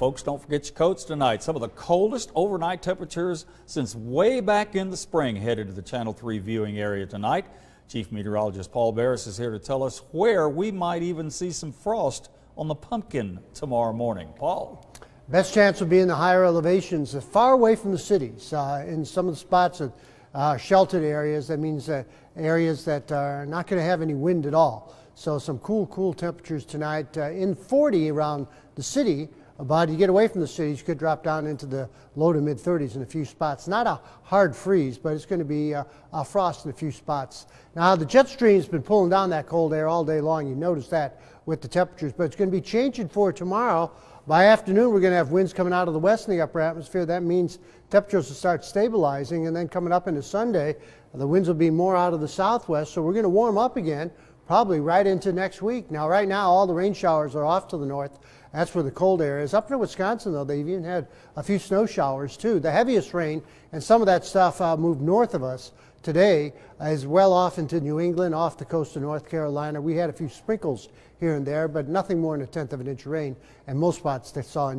folks, don't forget your coats tonight. Some of the coldest overnight temperatures since way back in the spring headed to the Channel 3 viewing area tonight. Chief Meteorologist Paul Barys is here to tell us where we might even see some frost on the pumpkin tomorrow morning. Paul? Best chance will be in the higher elevations, far away from the cities. In some of the spots at sheltered areas, that means areas that are not going to have any wind at all. So some cool temperatures tonight. In 40 around the city, but you get away from the cities, you could drop down into the low to mid 30s in a few spots. Not a hard freeze, but it's going to be a frost in a few spots. Now the jet stream's been pulling down that cold air all day long. You notice that with the temperatures, but it's going to be changing for tomorrow. By afternoon, we're going to have winds coming out of the west in the upper atmosphere. That means temperatures will start stabilizing, and then coming up into Sunday, the winds will be more out of the southwest, so we're going to warm up again, probably right into next week. Now, right now, all the rain showers are off to the north. That's where the cold air is. Up near Wisconsin, though, they've even had a few snow showers, too. The heaviest rain, and some of that stuff moved north of us today, is well off into New England, off the coast of North Carolina. We had a few sprinkles here and there, but nothing more than 1/10 of an inch of rain, and most spots they saw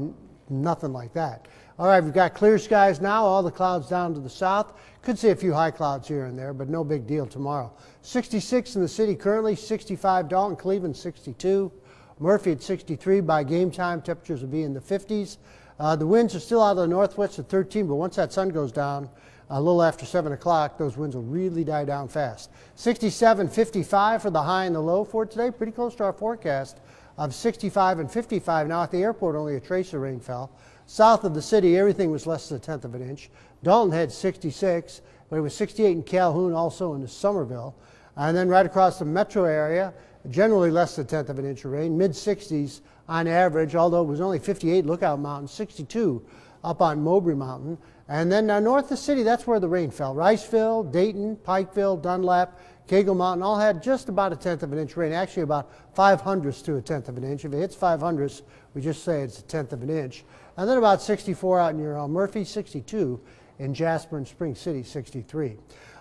nothing like that. All right, we've got clear skies now, all the clouds down to the south. Could see a few high clouds here and there, but no big deal tomorrow. 66 in the city currently, 65 Dalton, Cleveland 62. Murphy at 63. By game time, temperatures will be in the 50s. The winds are still out of the northwest at 13, but once that sun goes down, a little after 7 o'clock, those winds will really die down fast. 67, 55 for the high and the low for today. Pretty close to our forecast of 65 and 55. Now at the airport, only a trace of rain fell. South of the city, everything was less than 1/10 of an inch. Dalton had 66, but it was 68 in Calhoun, also in Somerville. And then right across the metro area, generally less than 1/10 of an inch of rain, mid-60s on average, although it was only 58 Lookout Mountain, 62 up on Mowbray Mountain. And then north of the city, that's where the rain fell. Riceville, Dayton, Pikeville, Dunlap, Cagle Mountain all had just about 1/10 of an inch rain, actually about 5/100ths to 1/10 of an inch. If it hits 5/100ths, we just say it's 1/10 of an inch. And then about 64 out near Murphy, 62 in Jasper and Spring City, 63.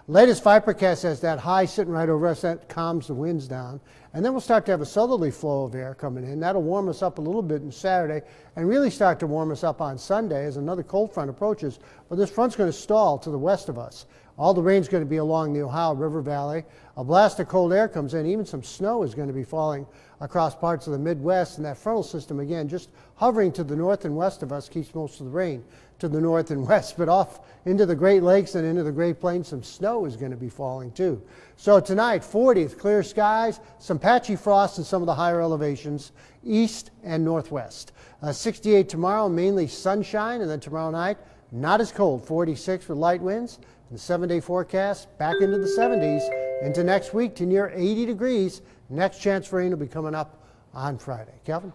Latest VIPIRCAST has that high sitting right over us. That calms the winds down. And then we'll start to have a southerly flow of air coming in. That'll warm us up a little bit on Saturday and really start to warm us up on Sunday as another cold front approaches. But this front's going to stall to the west of us. All the rain's going to be along the Ohio River Valley. A blast of cold air comes in. Even some snow is going to be falling across parts of the Midwest. And that frontal system, again, just hovering to the north and west of us, keeps most of the rain to the north and west. But off into the Great Lakes and into the Great Plains, some snow is going to be falling too. So tonight, 40th, clear skies, some patchy frost in some of the higher elevations, east and northwest. 68 tomorrow, mainly sunshine, and then tomorrow night, not as cold, 46 with light winds. And the 7-day forecast back into the 70s into next week to near 80 degrees. Next chance for rain will be coming up on Friday. Kelvin?